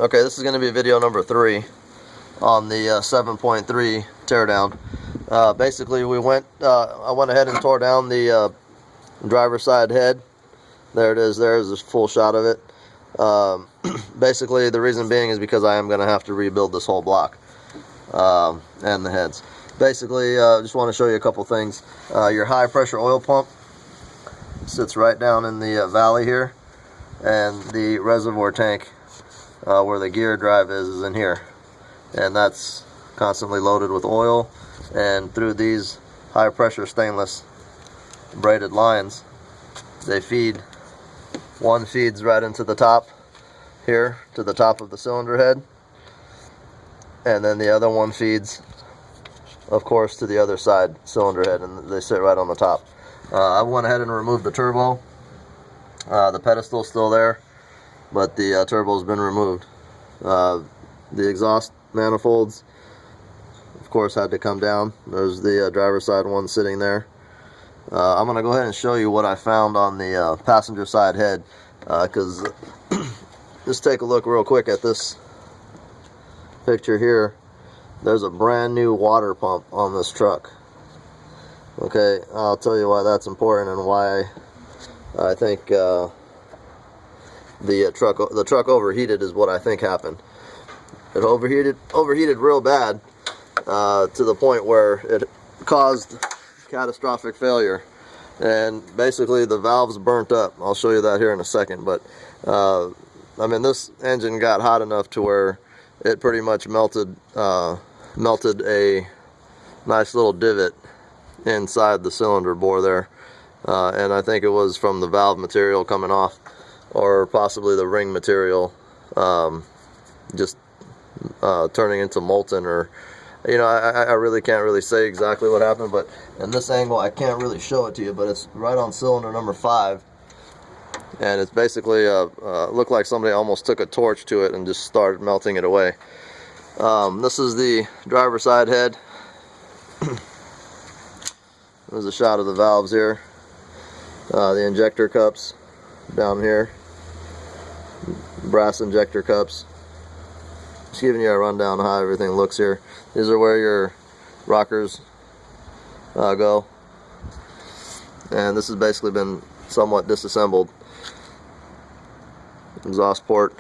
Okay, this is going to be video number 3 on the 7.3 teardown. Basically, I went ahead and tore down the driver's side head. There it is. There's a full shot of it. Basically, the reason being is because I am going to have to rebuild this whole block and the heads. Basically, just want to show you a couple things. Your high pressure oil pump sits right down in the valley here, and the reservoir tank where the gear drive is in here, and that's constantly loaded with oil. And through these high pressure stainless braided lines, they feed. One feeds right into the top here, to the top of the cylinder head, and then the other one feeds, of course, to the other side cylinder head, and they sit right on the top. I went ahead and removed the turbo. The pedestal's still there, but the turbo's been removed. The exhaust manifolds, of course, had to come down. There's the driver's side one sitting there. I'm going to go ahead and show you what I found on the passenger side head, because just take a look real quick at this picture here. There's a brand new water pump on this truck. Okay, I'll tell you why that's important and why I think the truck overheated is what I think happened. It overheated real bad, to the point where it caused catastrophic failure, and basically the valves burnt up. I'll show you that here in a second. But I mean, this engine got hot enough to where it pretty much melted a nice little divot inside the cylinder bore there, and I think it was from the valve material coming off, or possibly the ring material just turning into molten, or I really can't really say exactly what happened. But in this angle I can't really show it to you, but it's right on cylinder number 5, and it's basically looked like somebody almost took a torch to it and just started melting it away. This is the driver's side head. There's a shot of the valves here, the injector cups down here, brass injector cups. Just giving you a rundown of how everything looks here. These are where your rockers go, and this has basically been somewhat disassembled. Exhaust port,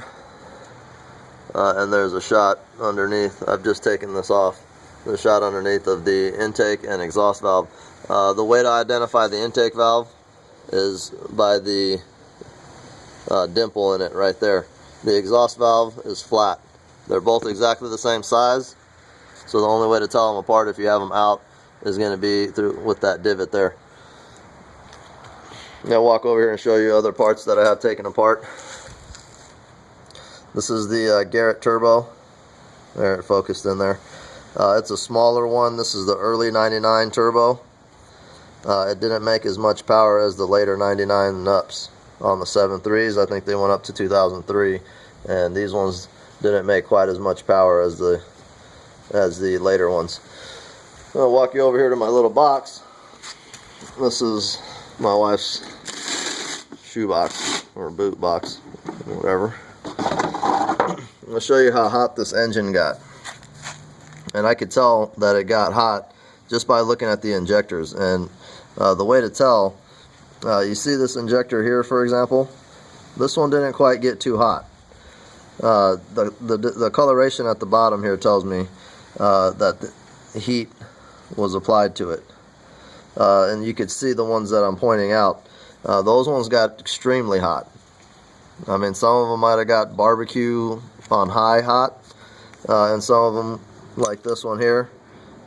and there's a shot underneath. I've just taken this off. The shot underneath of the intake and exhaust valve. The way to identify the intake valve is by the dimple in it right there. The exhaust valve is flat. They're both exactly the same size, so the only way to tell them apart if you have them out is going to be through with that divot there. I'm going to walk over here and show you other parts that I have taken apart. This is the Garrett Turbo. There, it focused in there. It's a smaller one. This is the early 99 Turbo. It didn't make as much power as the later 99 Ups on the 7.3s. I think they went up to 2003, and these ones didn't make quite as much power as the later ones. I'm going to walk you over here to my little box. This is my wife's shoe box, or boot box, whatever. I'm going to show you how hot this engine got. And I could tell that it got hot just by looking at the injectors. And the way to tell, you see this injector here, for example, this one didn't quite get too hot. The coloration at the bottom here tells me that the heat was applied to it, and you could see the ones that I'm pointing out. Those ones got extremely hot. I mean, some of them might have got barbecue on high hot, and some of them, like this one here,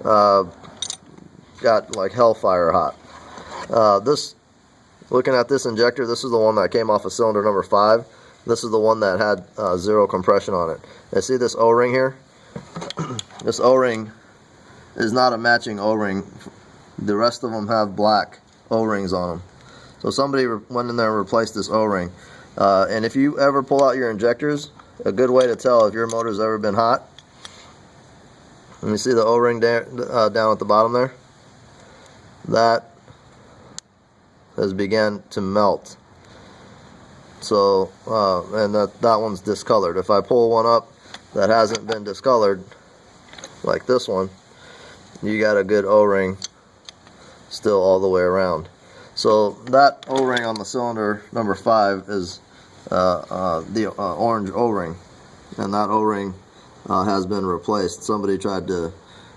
got like hellfire hot. Looking at this injector, this is the one that came off of cylinder number 5. This is the one that had 0 compression on it. And see this O-ring here? This O-ring is not a matching O-ring. The rest of them have black O-rings on them. So somebody went in there and replaced this O-ring. And if you ever pull out your injectors, a good way to tell if your motor's ever been hot, and you see the O-ring down at the bottom there? That has begun to melt. So and that one's discolored. If I pull one up that hasn't been discolored, like this one, you got a good O-ring still all the way around. So that O-ring on the cylinder number 5 is the orange O-ring, and that O-ring has been replaced. Somebody tried to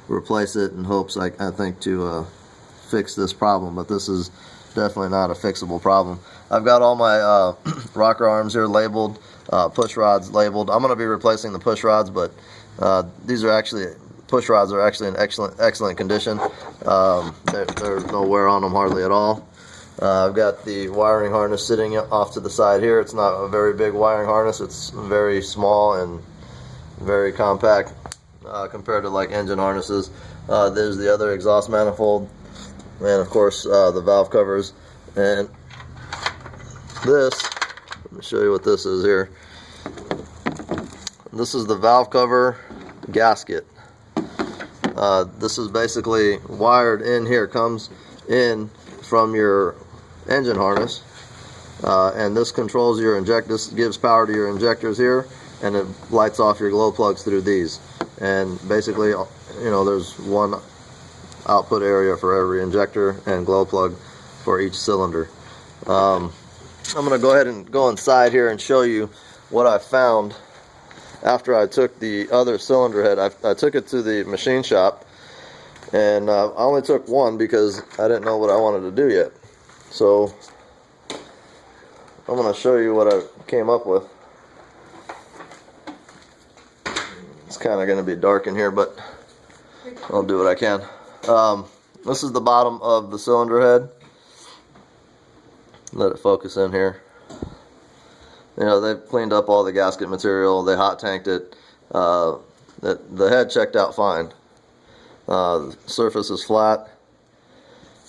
replace it in hopes, I think, to fix this problem, but this is definitely not a fixable problem. I've got all my rocker arms here labeled, push rods labeled. I'm going to be replacing the push rods, but these are actually, push rods are actually in excellent condition. There's no wear on them hardly at all. I've got the wiring harness sitting off to the side here. It's not a very big wiring harness. It's very small and very compact compared to like engine harnesses. There's the other exhaust manifold, and of course the valve covers. And this, let me show you what this is here. This is the valve cover gasket. This is basically wired in here, comes in from your engine harness, and this controls your inject. This gives power to your injectors here, and it lights off your glow plugs through these. And basically, you know, there's one output area for every injector and glow plug for each cylinder. I'm going to go ahead and go inside here and show you what I found after I took the other cylinder head. I took it to the machine shop, and I only took one because I didn't know what I wanted to do yet. So I'm going to show you what I came up with. It's kind of going to be dark in here, but I'll do what I can. This is the bottom of the cylinder head. Let it focus in here. You know, they've cleaned up all the gasket material. They hot tanked it. The head checked out fine. The surface is flat.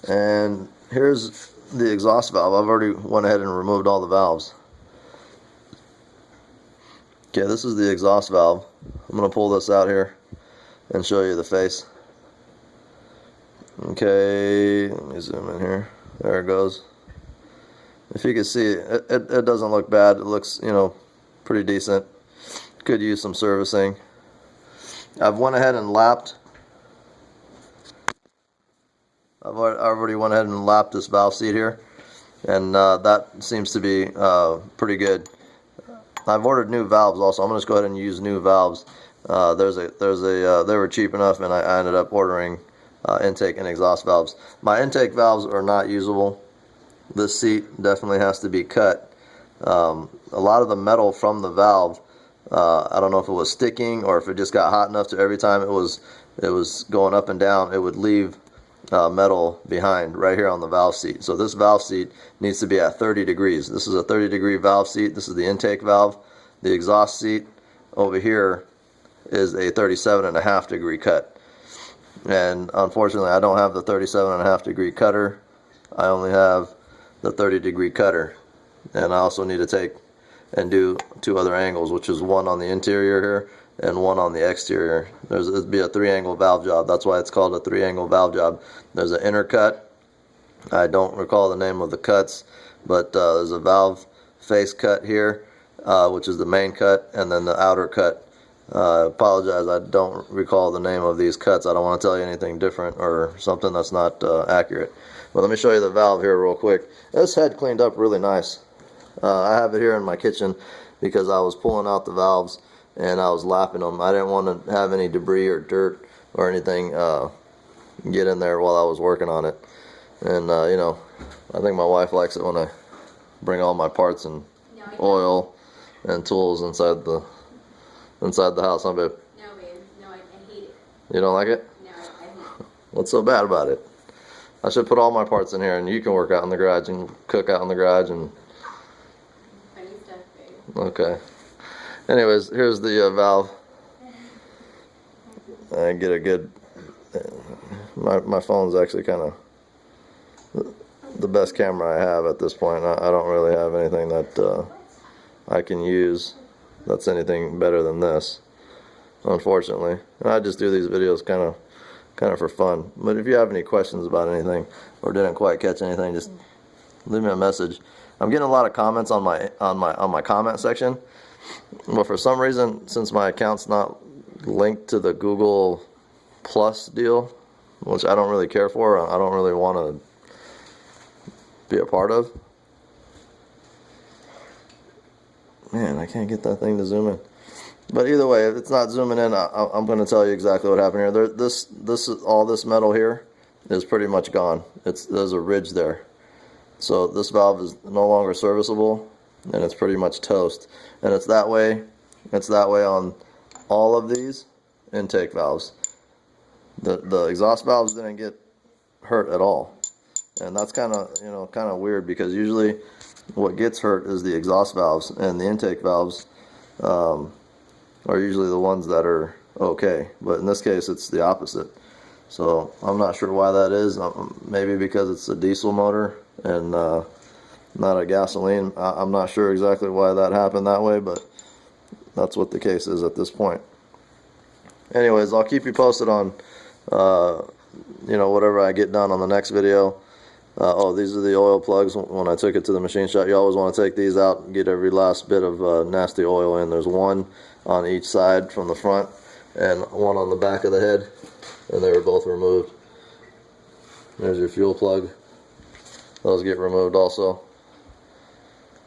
And here's the exhaust valve. I've already went ahead and removed all the valves. Okay, this is the exhaust valve. I'm going to pull this out here and show you the face. Okay, let me zoom in here. There it goes. If you can see, it doesn't look bad. It looks, you know, pretty decent. Could use some servicing. I've went ahead and lapped. I've already went ahead and lapped this valve seat here, and that seems to be pretty good. I've ordered new valves also. I'm gonna just go ahead and use new valves. They were cheap enough, and I ended up ordering intake and exhaust valves. My intake valves are not usable. This seat definitely has to be cut. A lot of the metal from the valve, I don't know if it was sticking or if it just got hot enough to every time it was going up and down, it would leave metal behind right here on the valve seat. So this valve seat needs to be at 30 degrees. This is a 30-degree valve seat. This is the intake valve. The exhaust seat over here is a 37.5-degree cut. And unfortunately, I don't have the 37.5-degree cutter. I only have the 30-degree cutter. And I also need to take and do 2 other angles, which is one on the interior here and one on the exterior. It'd be a 3-angle valve job. That's why it's called a 3-angle valve job. There's an inner cut. I don't recall the name of the cuts, but there's a valve face cut here, which is the main cut, and then the outer cut. I apologize, I don't recall the name of these cuts. I don't want to tell you anything different or something that's not accurate. But let me show you the valve here real quick. This head cleaned up really nice. I have it here in my kitchen because I was pulling out the valves and I was lapping them. I didn't want to have any debris or dirt or anything get in there while I was working on it. And you know, I think my wife likes it when I bring all my parts and oil and tools inside the house, huh, babe? No, babe. No, I hate it. You don't like it? No, I hate it. What's so bad about it? I should put all my parts in here and you can work out in the garage and cook out in the garage and... Funny stuff, babe. Okay. Anyways, here's the valve. I get a good... My phone's actually kind of the best camera I have at this point. I don't really have anything that I can use that's anything better than this, unfortunately. And I just do these videos kind of for fun. But if you have any questions about anything or didn't quite catch anything, just leave me a message. I'm getting a lot of comments on my comment section, but for some reason, since my account's not linked to the Google Plus deal, which I don't really care for, I don't really want to be a part of. Man, I can't get that thing to zoom in. But either way, if it's not zooming in, I'm going to tell you exactly what happened here. All this metal here is pretty much gone. There's a ridge there. So this valve is no longer serviceable, and it's pretty much toast. And it's that way on all of these intake valves. The exhaust valves didn't get hurt at all. And that's kind of weird, because usually what gets hurt is the exhaust valves, and the intake valves are usually the ones that are okay. But in this case, it's the opposite. So I'm not sure why that is. Maybe because it's a diesel motor and not a gasoline. I'm not sure exactly why that happened that way, but that's what the case is at this point. Anyways, I'll keep you posted on whatever I get done on the next video. Oh, these are the oil plugs. When I took it to the machine shop, you always want to take these out and get every last bit of nasty oil in. There's one on each side from the front and one on the back of the head, and they were both removed. There's your fuel plug. Those get removed also.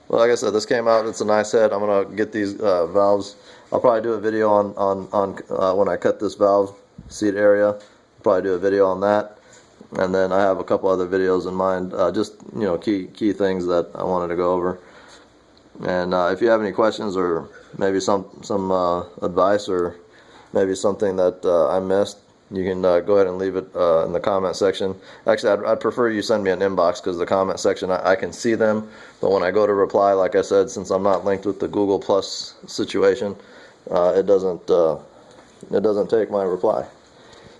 Well, like I said, this came out. It's a nice head. I'm gonna get these valves. I'll probably do a video on when I cut this valve seat area. I'll probably do a video on that. And then I have a couple other videos in mind, just key things that I wanted to go over. And if you have any questions, or maybe some advice, or maybe something that I missed, you can go ahead and leave it in the comment section. Actually, I'd prefer you send me an inbox, because the comment section, I can see them, but when I go to reply, like I said, since I'm not linked with the Google Plus situation, it doesn't take my reply.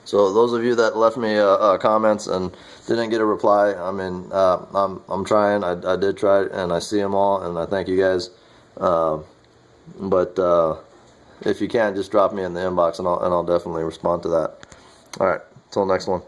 So those of you that left me comments and didn't get a reply, I mean, I'm trying. I did try, and I see them all, and I thank you guys. But if you can't, just drop me in the inbox, and I'll definitely respond to that. All right, until next one.